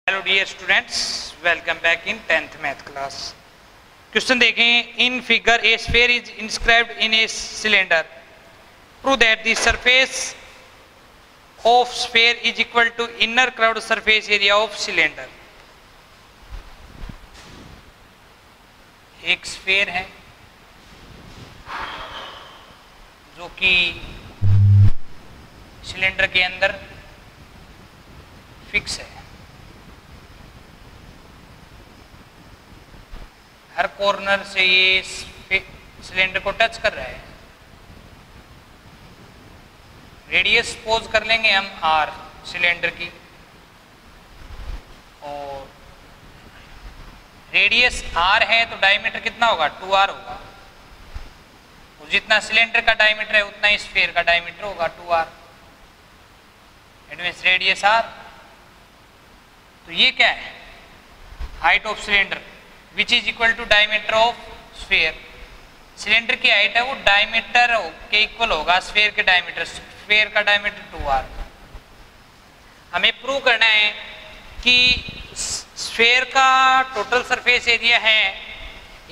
Hello dear students, welcome back in 10th math class. Question देखें। In figure a sphere is inscribed in a cylinder, prove that the surface of sphere is equal to inner curved surface area of cylinder. एक sphere है जो कि cylinder के अंदर fix है, हर corner से ये सिलेंडर को टच कर रहा है। रेडियस सपोज कर लेंगे हम आर सिलेंडर की, और रेडियस आर है तो डायमीटर कितना होगा, 2r होगा। और जितना सिलेंडर का डायमीटर है उतना ही स्फीयर का डायमीटर होगा, 2r। It means radius R. तो ये क्या है, height of cylinder which is equal to diameter of sphere. Cylinder की हाइट है वो डायमीटर के इक्वल होगा स्फीयर के डायमीटर। स्फीयर का डायमीटर 2r। हमें प्रूव करना है कि स्फीयर का टोटल सरफेस एरिया है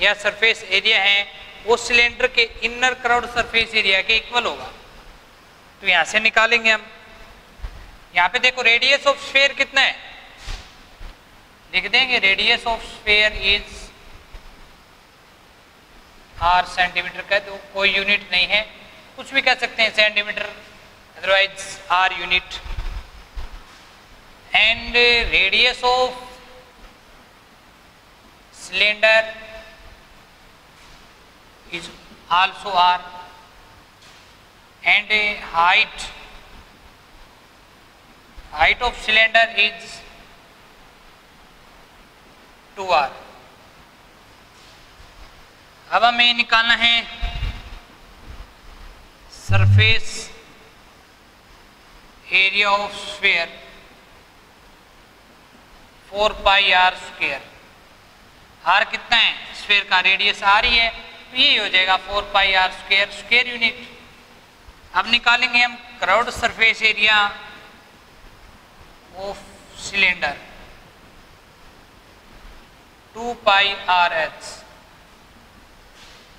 या सरफेस एरिया है वो सिलेंडर के इनर कर्व्ड सरफेस एरिया के इक्वल होगा। तो यहां से निकालेंगे हम। यहां पे देखो रेडियस ऑफ स्फीयर कितना है, लिख देंगे radius of sphere is r centimetre का, तो कोई यूनिट नहीं है, कुछ भी कह सकते हैं centimetre, otherwise r unit. And radius of cylinder is also r and height of cylinder is 2r। अब हमें निकालना है surface area of sphere 4πr square. r कितना है स्फीयर का, रेडियस r ही है, तो ये हो जाएगा 4πr स्क्वायर, स्क्वायर यूनिट। अब निकालेंगे हम curved surface area of cylinder 2πrh।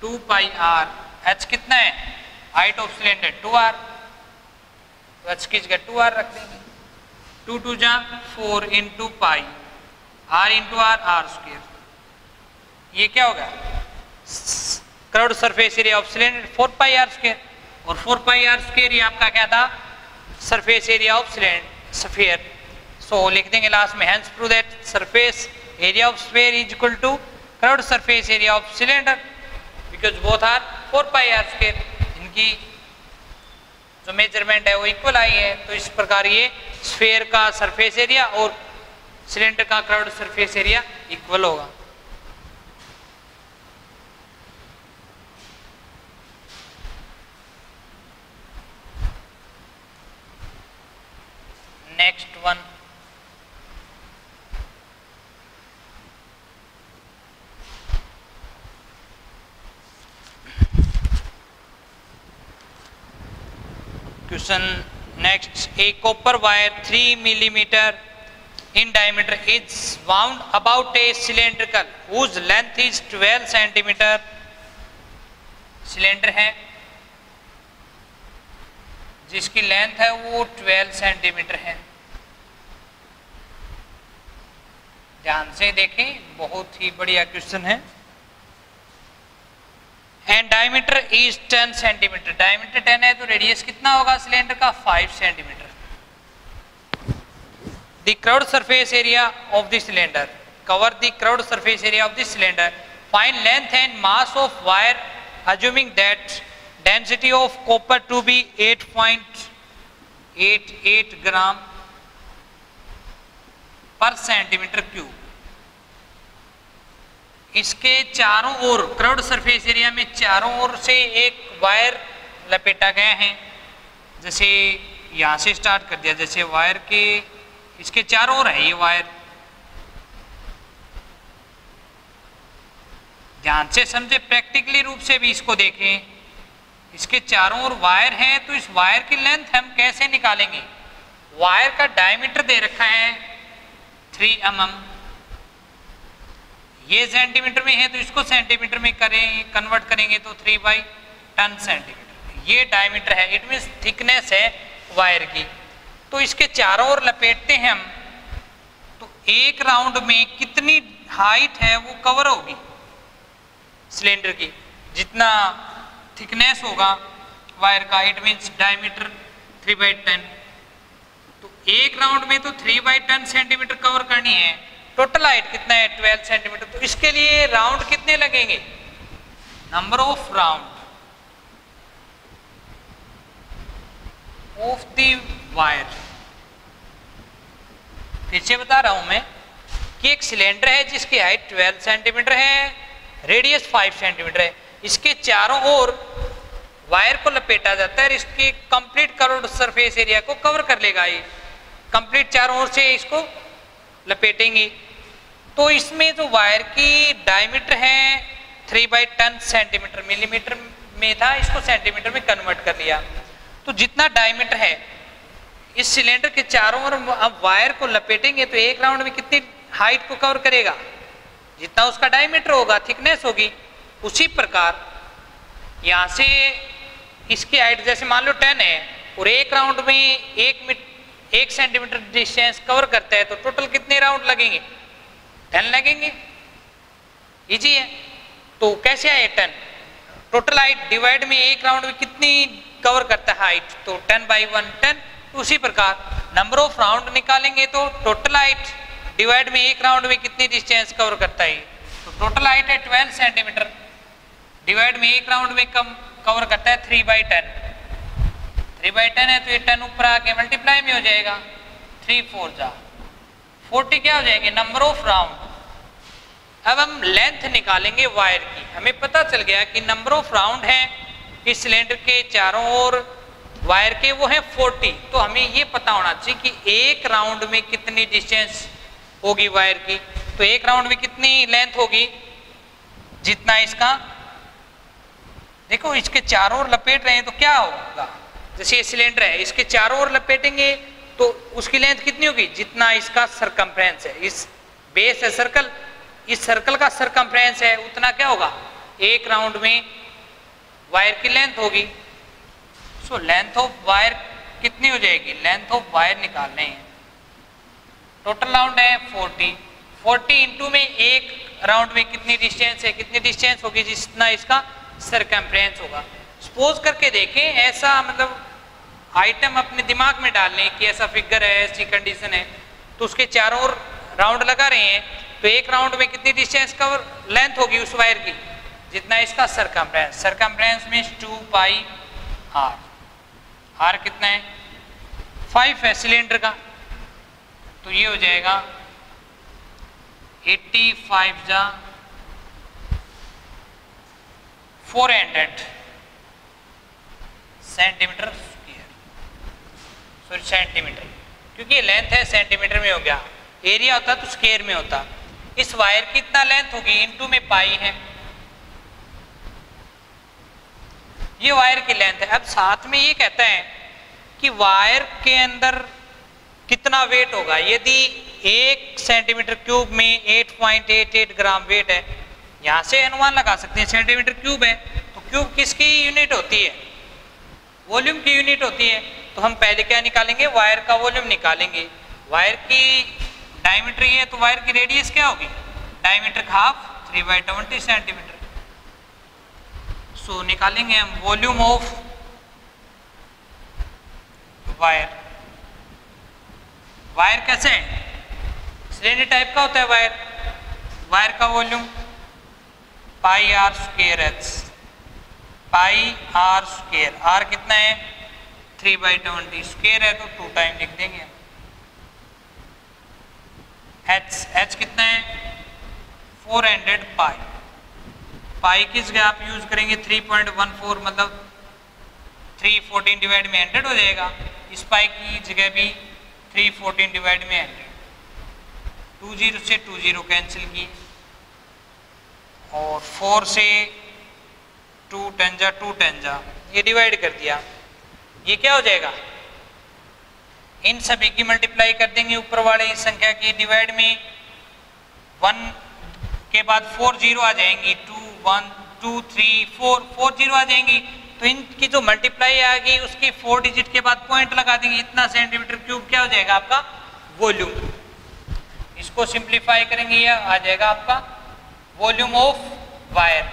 2πr, h कितना है, हाइट ऑफ सिलेंडर 2r, तो h की जगह 2r रख देंगे। 2 2 जा 4 into pi, r into r, r square. ये क्या होगा, curved surface area of cylinder 4πr square. और 4πr स्क्वायर ये आपका क्या था, सरफेस एरिया ऑफ स्फीयर। सो लिख देंगे लास्ट में, hence prove that surface area of sphere is equal to curved surface area of cylinder because both are 4πr square। इनकी जो मेजरमेंट है वो इक्वल आई है, तो इस प्रकार ये स्फीयर का सरफेस एरिया और सिलेंडर का कर्व्ड सरफेस एरिया इक्वल होगा। Next one, question next. A copper wire 3 millimetre in diameter is wound about a cylindrical whose length is 12 centimetre. Cylinder है जिसकी लेंथ है वो 12 सेंटीमीटर है। ध्यान से देखें, बहुत ही बढ़िया क्वेश्चन है। And diameter is 10 centimetre. Diameter 10 है तो रेडियस कितना होगा सिलेंडर का, 5 centimetre. The curved surface area of the cylinder, cover the curved surface area of the cylinder, find length and mass of wire assuming that density of copper to be 8.88 gram per centimetre cube. इसके चारों ओर curved surface area में चारों ओर से एक wire लपेटा गया है। जैसे यहाँ से स्टार्ट कर दिया, जैसे वायर के इसके चारों ओर है ये वायर। ध्यान से समझे, प्रैक्टिकली रूप से भी इसको देखें। इसके चारों ओर वायर है तो इस वायर की लेंथ हम कैसे निकालेंगे। वायर का डायमीटर दे रखा है 3 mm। ये सेंटीमीटर में है तो इसको सेंटीमीटर में करें कन्वर्ट करेंगे तो 3/10 सेंटीमीटर। ये डायमीटर है, इट मीन्स थिकनेस है वायर की। तो इसके चारों ओर लपेटते हैं हम, तो एक राउंड में कितनी हाइट है वो कवर होगी सिलेंडर की, जितना थिकनेस होगा वायर का, इट मीन्स डायमीटर 3/10। तो एक राउंड में तो 3/10 सेंटीमीटर कवर करनी है। टोटल हाइट कितना है 12 सेंटीमीटर। तो इसके लिए राउंड कितने लगेंगे, number of round of the wire. फिर से बता रहा हूं मैं कि एक सिलेंडर है जिसकी हाइट 12 सेंटीमीटर है, रेडियस 5 सेंटीमीटर है। इसके चारों ओर वायर को लपेटा जाता है, इसके कंप्लीट कर्व्ड सरफेस एरिया को कवर कर लेगा। ये कंप्लीट चारों ओर से इसको लपेटेंगे। तो इसमें जो वायर की डायमीटर है 3/10 सेंटीमीटर, मिलीमीटर में था, इसको सेंटीमीटर में कन्वर्ट कर लिया। तो जितना डायमीटर है इस सिलेंडर के चारों ओर अब वायर को लपेटेंगे तो एक राउंड में कितनी हाइट को कवर करेगा, जितना उसका डायमीटर होगा, थिकनेस होगी। उसी प्रकार यहाँ से इसकी हाइट जैसे मान लो 10 है और एक राउंड में 1 सेंटीमीटर डिस्टेंस कवर करता है, तो टोटल कितने राउंड लगेंगे, 10 लगेंगे। इजी है। तो कैसे आए 10, टोटल हाइट डिवाइड में एक राउंड में कितनी कवर करता है हाइट, तो 10/1 10। उसी प्रकार नंबर ऑफ राउंड निकालेंगे तो टोटल हाइट डिवाइड में एक राउंड में कितनी डिस्टेंस कवर करता है, तो टोटल हाइट है 12 सेंटीमीटर, डिवाइड में एक राउंड में कम कवर करता है 3/10। 3/10 है तो ये 10 ऊपर आके मल्टीप्लाई में हो जाएगा, 3 4 जा 40 क्या हो जाएंगे नंबर ऑफ राउंड। अब हम लेंथ निकालेंगे वायर की। हमें पता चल गया कि नंबर ऑफ राउंड है इस सिलेंडर के चारों ओर वायर के, वो है 40। तो हमें ये पता होना चाहिए कि एक राउंड में कितनी डिस्टेंस होगी वायर की। तो एक राउंड में कितनी लेंथ होगी, जितना इसका, देखो इसके चारों ओर लपेट रहे हैं तो क्या होगा, जैसे ये सिलेंडर है इसके चारों ओर लपेटेंगे तो उसकी लेंथ कितनी होगी, जितना इसका सरकमफ्रेंस है। इस बेस है सर्कल, इस सर्कल का सरकमफ्रेंस है, उतना क्या होगा एक राउंड में वायर की लेंथ होगी। सो लेंथ ऑफ वायर कितनी हो जाएगी, लेंथ ऑफ वायर निकालने हैं। टोटल राउंड है 40 इंटू में एक राउंड में कितनी डिस्टेंस है, कितनी डिस्टेंस होगी जितना इसका सरकमफ्रेंस होगा। सपोज करके देखें, ऐसा मतलब आइटम अपने दिमाग में डालने कि ऐसा फिगर है, ऐसी कंडीशन है, तो उसके चारों ओर राउंड लगा रहे हैं, तो एक राउंड में कितनी डिस्टेंस कवर लेंथ होगी उस वायर की, जितना इसका circumference. Circumference means 2πr। Are कितना है 5 है सिलेंडर का, तो ये हो जाएगा 85 जा 400 सेंटीमीटर स्क्वायर, सॉरी सेंटीमीटर, क्योंकि ये लेंथ है सेंटीमीटर में हो गया, एरिया होता तो स्क्वायर में होता। इस वायर की कितना लेंथ होगी, इंटू में पाई है, ये वायर की लेंथ है। अब साथ में ये कहता है कि वायर के अंदर कितना वेट होगा। यदि 1 सेंटीमीटर क्यूब में 8.88 ग्राम वेट है, यहां से अनुमान लगा सकते हैं, सेंटीमीटर क्यूब है तो क्यूब किसकी यूनिट होती है, वॉल्यूम की यूनिट होती है। तो हम पहले क्या निकालेंगे, वायर का वॉल्यूम निकालेंगे। वायर की डायमीटर ये है तो वायर की रेडियस क्या होगी, डायमीटर का हाफ 3/20 सेंटीमीटर। सो निकालेंगे हम वॉल्यूम ऑफ वायर। वायर कैसे है, सिलेंडर टाइप का होता है वायर। वायर का वॉल्यूम πr²h, πr²। आर कितना है 3/20, स्क्वायर है तो 2 टाइम लिख देंगे। h कितना है 400 पाई। पाई किस जगह आप यूज करेंगे 3.14, मतलब 314 डिवाइड में 100 हो जाएगा। इस पाई की जगह भी 314 डिवाइड में 100, 2 0 से 2 0 कैंसिल किए और 4 से 2 10 जा 2 10 जा, ये डिवाइड कर दिया, ये क्या हो जाएगा इन सभी की मल्टीप्लाई कर देंगे ऊपर वाले इस संख्या की, डिवाइड में 1 के बाद 4 जीरो आ जाएंगी, 2 1 2 3 4 4 जीरो आ जाएंगी। तो इनकी जो मल्टीप्लाई आएगी उसकी 4 डिजिट के बाद पॉइंट लगा देंगे, इतना सेंटीमीटर क्यूब क्या हो जाएगा आपका वॉल्यूम। इसको सिंप्लीफाई करेंगे, यह आ जाएगा आपका वॉल्यूम ऑफ वायर।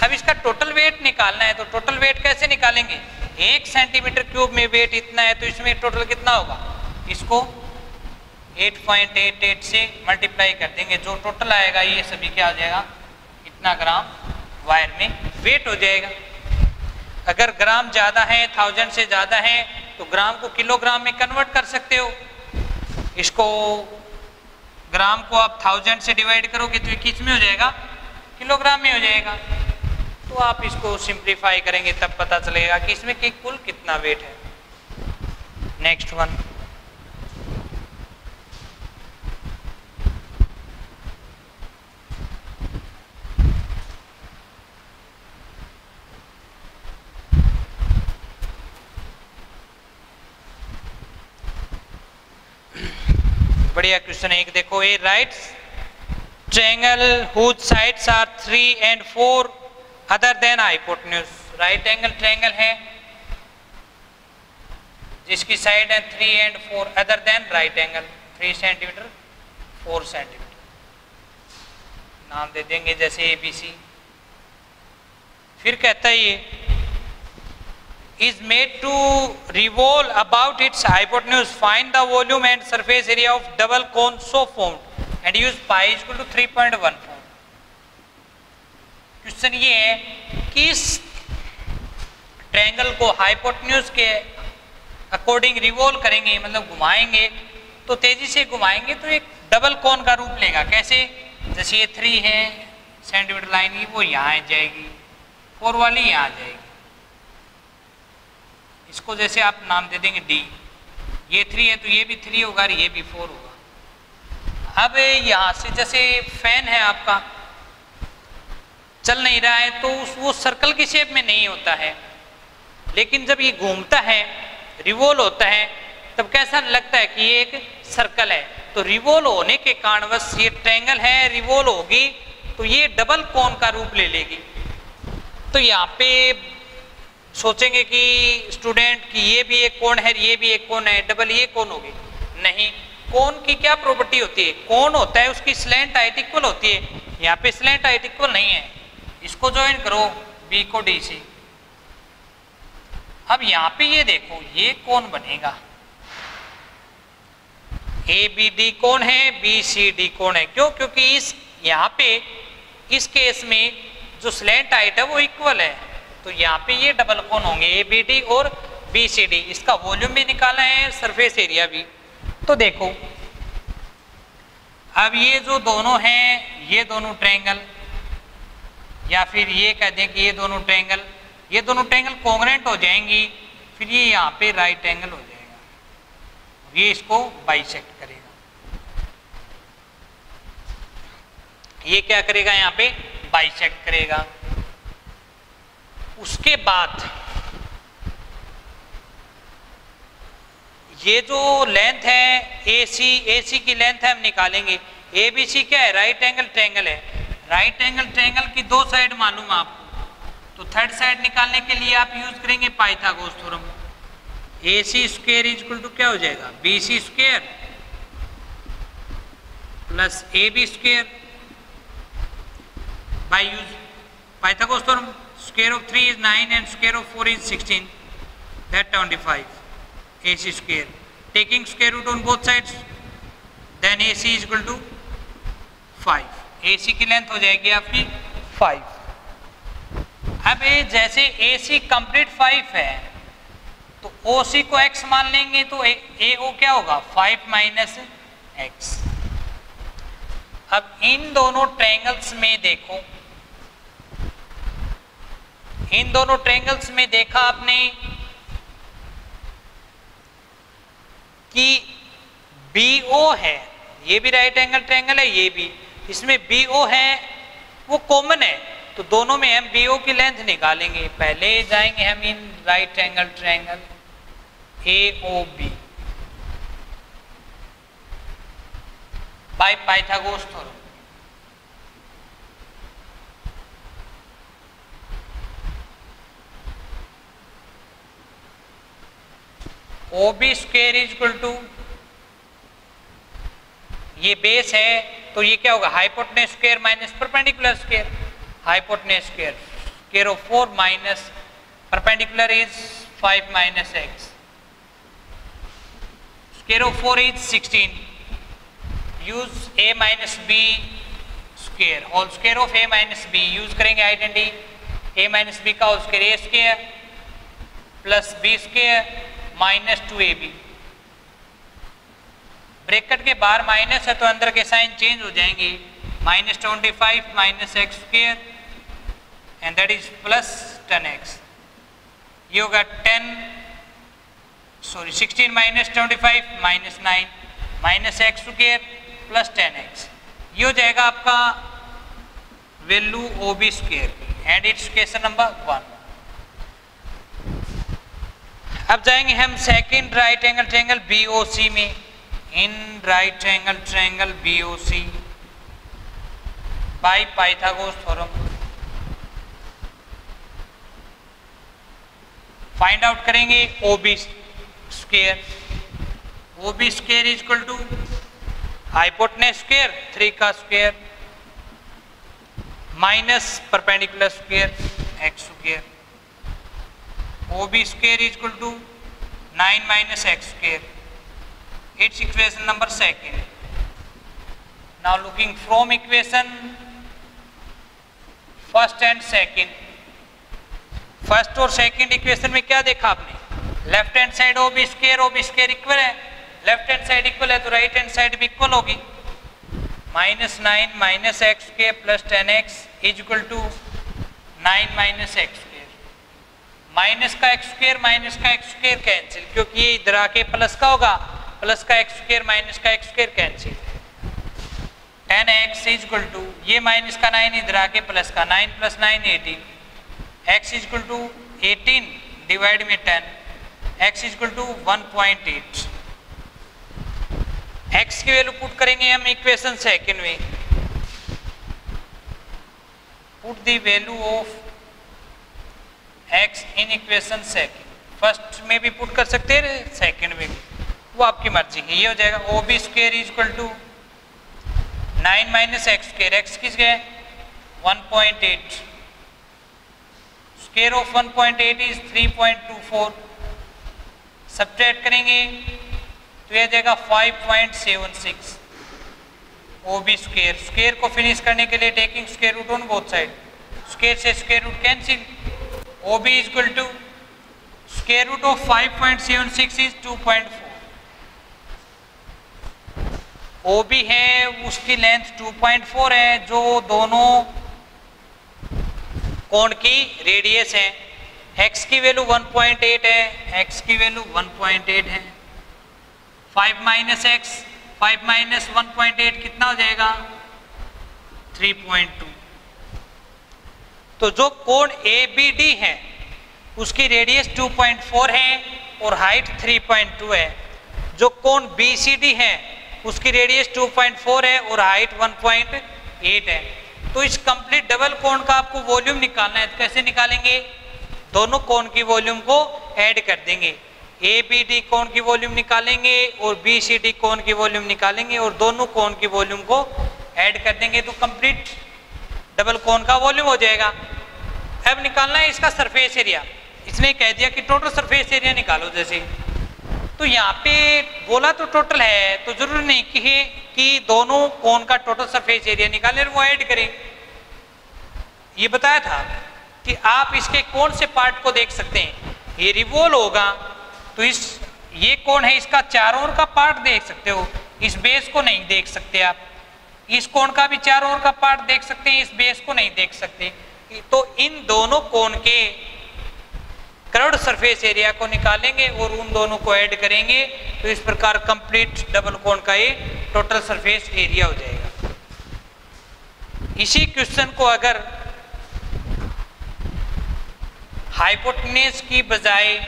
अब इसका टोटल वेट निकालना है, तो टोटल वेट कैसे निकालेंगे, 1 सेंटीमीटर क्यूब में वेट इतना है तो इसमें टोटल कितना होगा, इसको 8.88 से मल्टीप्लाई कर देंगे, जो टोटल आएगा ये सभी क्या हो जाएगा, इतना ग्राम वायर में वेट हो जाएगा। अगर ग्राम ज़्यादा है, 1000 से ज़्यादा है, तो ग्राम को किलोग्राम में कन्वर्ट कर सकते हो। इसको ग्राम को आप 1000 से डिवाइड करोगे तो किस में हो जाएगा, किलोग्राम में हो जाएगा। तो आप इसको सिंप्लीफाई करेंगे तब पता चलेगा कि इसमें कि कुल कितना वेट है। नेक्स्ट वन, बढ़िया क्वेश्चन है एक, देखो a right triangle whose sides are 3 and 4 other than hypotenuse. Right angle triangle है जिसकी साइड है 3 and 4 other than right angle, 3 centimetre 4 centimetre. नाम दे देंगे जैसे ABC। फिर कहता है ये is made to revolve about its hypotenuse, find the volume and surface area of double cone so formed and use pi equal to 3.14। Question ये है कि इस ट्रायंगल को हाइपोटेन्यूज के अकॉर्डिंग रिवॉल्व करेंगे, मतलब घुमाएंगे, तो तेजी से घुमाएंगे तो एक डबल कोन का रूप लेगा। कैसे, जैसे ये 3 है सेंटीमीटर लाइन की, वो यहाँ जाएगी, 4 वाली यहाँ आ जाएगी। इसको जैसे आप नाम दे देंगे D, ये 3 है तो ये भी 3 होगा और ये भी 4 होगा। अब यहाँ से जैसे फैन है आपका, चल नहीं रहा है तो वो सर्कल की शेप में नहीं होता है, लेकिन जब ये घूमता है, रिवॉल्व होता है, तब कैसा लगता है कि ये एक सर्कल है। तो रिवॉल्व होने के कारणवश ये ट्रायंगल है, रिवॉल्व होगी तो ये डबल कोन का रूप ले लेगी। तो यहाँ पे सोचेंगे कि स्टूडेंट कि ये भी एक कोण है, ये भी एक कोण है, डबल ये कोण होगी। नहीं, कोण की क्या प्रॉपर्टी होती है, कोण होता है उसकी स्लैंट हाइट इक्वल होती है। यहाँ पे स्लैंट हाइट इक्वल नहीं है, इसको ज्वाइन करो B को D से। अब यहाँ पे ये देखो, ये कोण बनेगा, ABD कोण है, BCD कोण है। क्यों, क्योंकि इस यहाँ पे इस केस में जो स्लैंट हाइट है वो इक्वल है, तो यहाँ पे ये डबल कोण होंगे ABD और BCD। इसका वॉल्यूम भी निकाला है, सरफेस एरिया भी। तो देखो अब ये जो दोनों हैं, ये दोनों ट्रायंगल, या फिर ये कह दें कि ये दोनों ट्रायंगल कॉन्ग्रुएंट हो जाएंगी, फिर ये यहाँ पे राइट एंगल हो जाएगा, ये इसको बाइसेक्ट करेगा। ये क्या करेगा, यहाँ पे बाइसेक्ट करेगा। उसके बाद ये जो लेंथ है AC की लेंथ है हम निकालेंगे। ABC क्या है, राइट एंगल ट्रायंगल है। राइट एंगल ट्रायंगल की 2 साइड मालूम आपको, तो थर्ड साइड निकालने के लिए आप यूज करेंगे Pythagoras theorem. AC square equal to क्या हो जाएगा, BC square plus AB square by use Pythagoras theorem. Square of 3 is 9 and square of 4 is 16, that 25 AC square. Taking square root on both sides, then AC is equal to 5. AC की length हो जाएगी आपकी 5। अब ये जैसे AC complete 5 है तो OC को x मान लेंगे, तो AO क्या होगा, 5 माइनस x। अब इन दोनों ट्रायंगल्स में देखो, इन दोनों ट्रायंगल्स में देखा आपने कि BO है, ये भी राइट एंगल ट्रायंगल है, ये भी, इसमें BO है वो कॉमन है, तो दोनों में हम BO की लेंथ निकालेंगे। पहले जाएंगे हम in right angle triangle AOB, by Pythagoras theorem. OB square is equal to, ये बेस है तो ये क्या होगा, hypotenuse square minus perpendicular square, hypotenuse square square of 4 minus perpendicular is 5 minus x, square of 4 is 16, use a minus B square, whole square of a minus B, use करेंगे identity a minus B का whole square a square plus b square minus 2ab, bracket के बाहर minus है तो अंदर के sign change हो जाएंगे, minus 25 minus X square and that is plus 10x, ये होगा 16 minus 25 minus 9 minus X square plus 10x, ये हो जाएगा आपका value OB square and it's question number 1। अब जाएंगे हम second right angle triangle BOC में। In right angle triangle BOC by Pythagoras theorem find out करेंगे OB square, OB square is equal to hypotenuse square 3 का square minus perpendicular square x square, OB square is equal to 9 minus x square, it's equation number second. Now looking from equation first and second, first और second equation में क्या देखा आपने, left hand side OB square equal है, left hand side equal है तो right hand side भी equal होगी, minus 9 minus X square plus 10x is equal to 9 minus X square, minus का एक्स स्क्वायर कैंसिल, क्योंकि ये इधर आके प्लस का होगा, प्लस का एक्स स्क्वायर माइनस का X square cancel, 10x is equal to, ये माइनस का 9 इधर आके प्लस का 9 plus 9 18, x is equal to 18 divide में 10, x is equal to 1.8, x की वैल्यू पुट करेंगे हम इक्वेशन सेकंड में, put the value of x in equation second, first में भी पुट कर सकते हैं सेकंड में भी, वो आपकी मर्जी है। ये हो जाएगा OB square is equal to 9 minus X square, X किस गए 1.8, स्क्वायर ऑफ 1.8 इज 3.24, सब्ट्रैक्ट करेंगे तो यह जाएगा 5.76, OB स्क्वायर, स्क्वायर को फिनिश करने के लिए taking square root on both side, square से square root cancel, OB is equal to square root of 5.76 is 2.4, OB है उसकी लेंथ 2.4 है, जो दोनों कोण की रेडियस है, x की वैल्यू 1.8 है, x की वैल्यू 1.8 है, 5 माइनस एक्स 5 माइनस 1.8 कितना हो जाएगा 3.2, तो जो कोण ABD है उसकी रेडियस 2.4 है और हाइट 3.2 है, जो कोण BCD है उसकी रेडियस 2.4 है और हाइट 1.8 है। तो इस कंप्लीट डबल कोण का आपको वॉल्यूम निकालना है, तो कैसे निकालेंगे, दोनों कोण की वॉल्यूम को ऐड कर देंगे, ABD कोण की वॉल्यूम निकालेंगे और BCD कोण की वॉल्यूम निकालेंगे और दोनों कोण की वॉल्यूम को ऐड कर देंगे, तो कंप्लीट डबल कोण का वॉल्यूम हो जाएगा। अब निकालना है इसका सरफेस एरिया, इसने कह दिया कि टोटल सरफेस एरिया निकालो, जैसे तो यहाँ पे बोला तो टोटल है, तो जरूरी नहीं कि दोनों कोण का टोटल सरफेस एरिया निकालें और वो ऐड करें। ये बताया था कि आप इसके कौन से पार्ट को देख सकते हैं, ये रिवॉल्व होगा तो ये कोण है इसका चारों ओर का पार्ट देख सकते हो, इस बेस को नहीं देख सकते आप, इस कोण का भी चारों ओर का पार्ट देख सकते हैं, इस बेस को नहीं देख सकते। तो इन दोनों कोण के कर्व्ड सरफेस एरिया को निकालेंगे और उन दोनों को ऐड करेंगे, तो इस प्रकार कंप्लीट डबल कोण का ये टोटल सरफेस एरिया हो जाएगा। इसी क्वेश्चन को अगर हाइपोटेन्यूज की बजाय,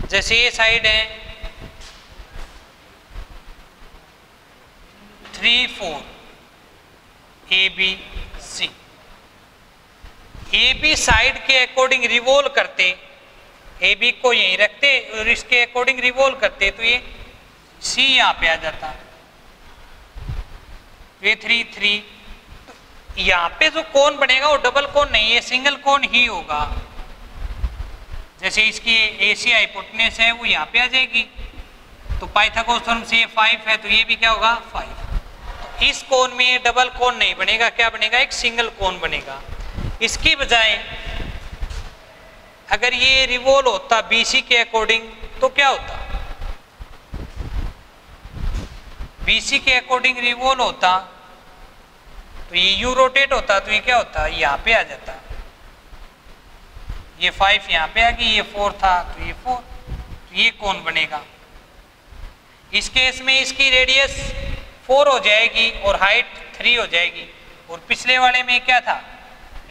जैसे ये साइड है 3 4 A B C. A B side के अकॉर्डिंग रिवॉल्व करते, ए बी को यहीं रखते और इसके अकॉर्डिंग रिवॉल्व करते तो ये सी यहाँ पे आ जाता, ये 3 3। तो यहाँ पे जो कोण बनेगा वो डबल कोण नहीं है, सिंगल कोण ही होगा। जैसे इसकी एसी हाइपोटेनस है वो यहाँ पे आ जाएगी, तो पाइथागोरस थ्योरम से ये 5 है तो ये भी क्या होगा 5। तो इस कोण में डबल कोण नहीं बनेगा, क्या बनेगा एक सिंगल कोण बनेगा। इसकी बजाय अगर ये रिवॉल्व होता बीसी के अकॉर्डिंग तो क्या होता, बीसी के अकॉर्डिंग रिवॉल्व होता तो ये यू रोटेट होता तो ये क्या होता यहाँ पे आ जाता, ये 5 यहाँ पे आ गई, ये 4 था तो ये 4, तो ये कोण बनेगा। इस केस में इसकी रेडियस 4 हो जाएगी और हाइट 3 हो जाएगी, और पिछले वाले में क्या था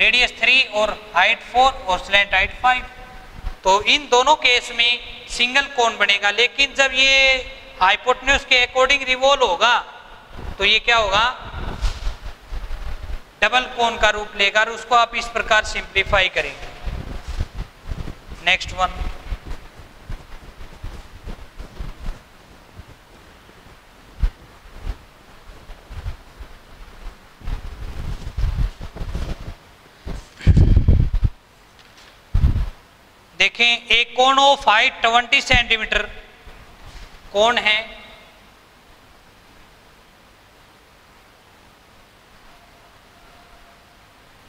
रेडियस 3 और हाइट 4 और स्लैंट हाइट 5। तो इन दोनों केस में सिंगल कोण बनेगा, लेकिन जब ये हाइपोटेन्यूज के अकॉर्डिंग रिवॉल्व होगा तो ये क्या होगा डबल कोण का रूप लेगा, और उसको आप इस प्रकार सिंप्लीफाई करेंगे। नेक्स्ट वन, देखें एक कोण ऑफ हाइट 20 सेंटीमीटर कोण है,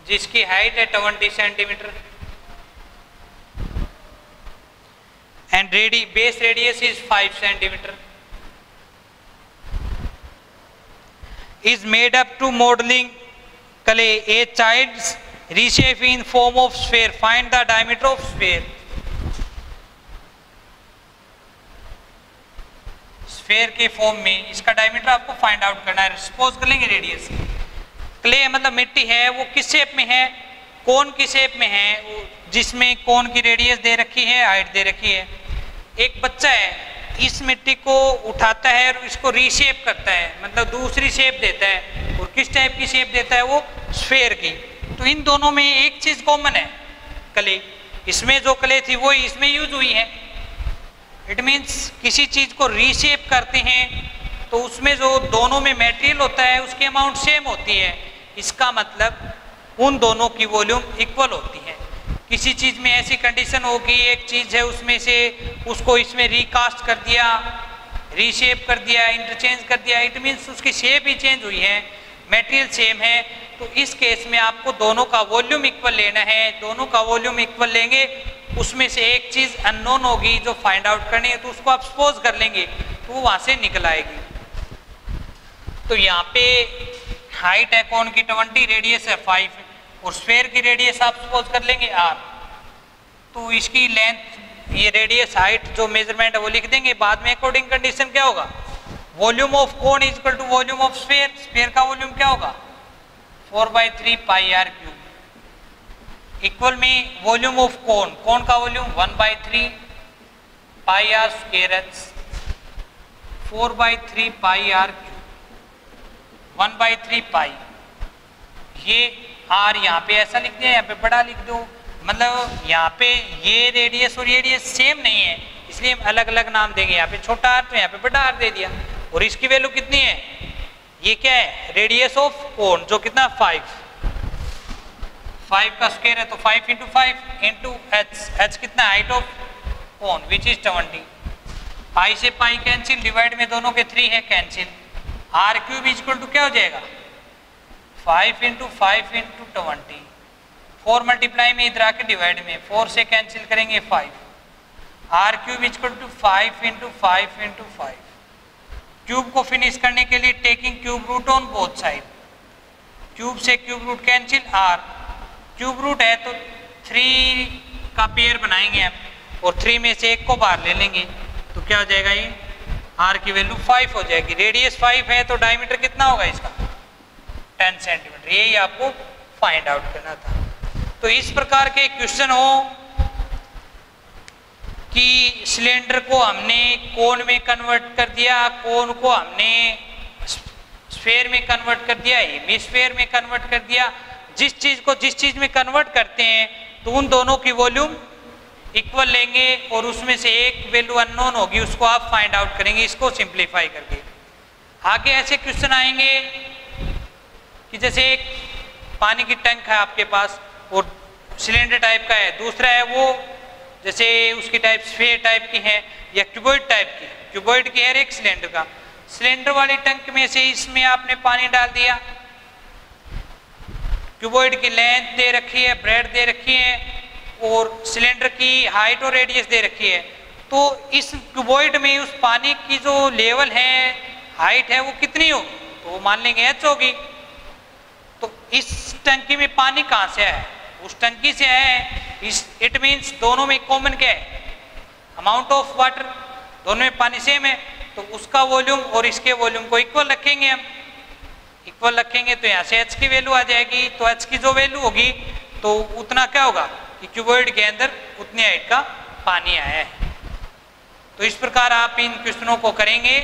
जिसकी हाइट है 20 centimetre and base radius is 5 centimetre, is made up to modelling clay a child's reshape in form of sphere, find the diameter of sphere। Sphere के form में इसका डायमीटर आपको find out करना है। सपोज कर लेंगे radius, clay मतलब मिट्टी है, वो किस शेप में है कोन की शेप में है, जिसमें कोन की रेडियस दे रखी है हाइट दे रखी है। एक बच्चा है, इस मिट्टी को उठाता है और इसको रीशेप करता है, मतलब दूसरी शेप देता है, और किस टाइप की शेप देता है वो स्फेयर की। तो इन दोनों में एक चीज कॉमन है क्ले, इसमें जो क्ले थी वो इसमें यूज हुई है। इट मीन्स किसी चीज को रीशेप करते हैं तो उसमें जो दोनों में मटेरियल होता है उसकी अमाउंट सेम होती है, इसका मतलब उन दोनों की वॉल्यूम इक्वल होती है। किसी चीज में ऐसी कंडीशन होगी, एक चीज है उसमें से उसको इसमें रिकास्ट कर दिया, रीशेप कर दिया, इंटरचेंज कर दिया, इट मीन्स उसकी शेप ही चेंज हुई है, मटेरियल सेम है। तो इस केस में आपको दोनों का वॉल्यूम इक्वल लेना है, दोनों का वॉल्यूम इक्वल लेंगे, उसमें से एक चीज अननोन होगी जो फाइंड आउट करनी है, तो उसको आप सपोज कर लेंगे तो वो वहां से निकल आएगी। तो यहाँ पे हाइट है कोन की 20, रेडियस है 5, और स्फेयर की रेडियस आप सपोज कर लेंगे r। तो इसकी लेंथ, ये रेडियस हाइट जो मेजरमेंट है वो लिख देंगे, बाद में अकॉर्डिंग कंडीशन क्या होगा volume of cone is equal to volume of sphere, sphere का वॉल्यूम क्या होगा 4/3 पाई r क्यूब, इक्वल में वॉल्यूम ऑफ कोन, कोन का volume 1/3 pi r square h, 4/3 pi r cube, 1/3 pi. ये r यहाँ पे ऐसा लिख दिया, यहाँ पे बड़ा लिख दो, मतलब यहाँ पे ये रेडियस और ये रेडियस सेम नहीं है, इसलिए हम अलग अलग नाम देंगे। यहाँ पे छोटा r तो यहाँ पे बड़ा r दे दिया। और इसकी वैल्यू कितनी है, ये क्या है रेडियस ऑफ कोन, जो कितना 5 का स्क्वायर है, तो 5 × 5 इंटू h कितना height of cone which is 20। Pi से पाई कैंसिल, डिवाइड में दोनों के 3 है cancel, r cube is equal to क्या हो जाएगा 5 × 5 × 20, 4 मल्टीप्लाई में इधर आके डिवाइड में 4 से कैंसिल करेंगे 5, r cube is equal to 5 × 5 × 5। Cube को फिनिश करने के लिए taking cube root on both side, cube से cube root cancel, r cube root है तो 3 का पेयर बनाएंगे हम, और 3 में से एक को बाहर ले लेंगे, तो क्या हो जाएगा ये r की वैल्यू 5 हो जाएगी। रेडियस 5 है तो डायमीटर कितना होगा इसका 10 सेंटीमीटर, यही आपको फाइंड आउट करना था। तो इस प्रकार के क्वेश्चन हो कि सिलेंडर को हमने कोन में कन्वर्ट कर दिया, कोन को हमने स्फीयर में कन्वर्ट कर दिया, हेमिस्फीयर में कन्वर्ट कर दिया। जिस चीज को जिस चीज में कन्वर्ट करते हैं तो उन दोनों की वॉल्यूम इक्वल लेंगे और उसमें से एक वैल्यू अननोन होगी, उसको आप फाइंड आउट करेंगे इसको सिंप्लीफाई करके। आगे ऐसे क्वेश्चन आएंगे कि जैसे एक पानी की टैंक है आपके पास और सिलेंडर टाइप का है, दूसरा है वो जैसे उसकी टाइप स्फीयर टाइप की है या क्यूबॉइड टाइप की, क्यूबॉइड की है एक सिलेंडर का। सिलेंडर वाली टैंक में से इसमें आपने पानी डाल दिया, क्यूबॉइड की लेंथ दे रखी है, ब्रेड दे रखी है और सिलेंडर की हाइट और रेडियस दे रखी है। तो इस क्यूबॉइड में उस पानी की जो लेवल है, हाइट है, वो कितनी होगी? तो वो मान लेंगे h होगी। तो इस टंकी में पानी कहाँ से है? उस टंकी से है। इट मीन्स दोनों में कॉमन क्या है? अमाउंट ऑफ वाटर, दोनों में पानी सेम है, तो उसका वॉल्यूम और इसके वॉल्यूम को इक्वल रखेंगे हम। इक्वल रखेंगे तो यहाँ से h की वैल्यू आ जाएगी। तो h की जो वैल्यू होगी तो उतना क्या होगा कि क्यूबॉइड के अंदर उतनी हाइट का पानी आया है। तो इस प्रकार आप इन क्वेश्चनों को करेंगे।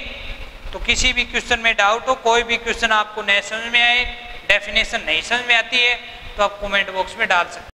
तो किसी भी क्वेश्चन में डाउट हो, कोई भी क्वेश्चन आपको नहीं समझ में आए, डेफिनेशन नहीं समझ में आती है, तो आप कमेंट बॉक्स में डाल सकते हैं।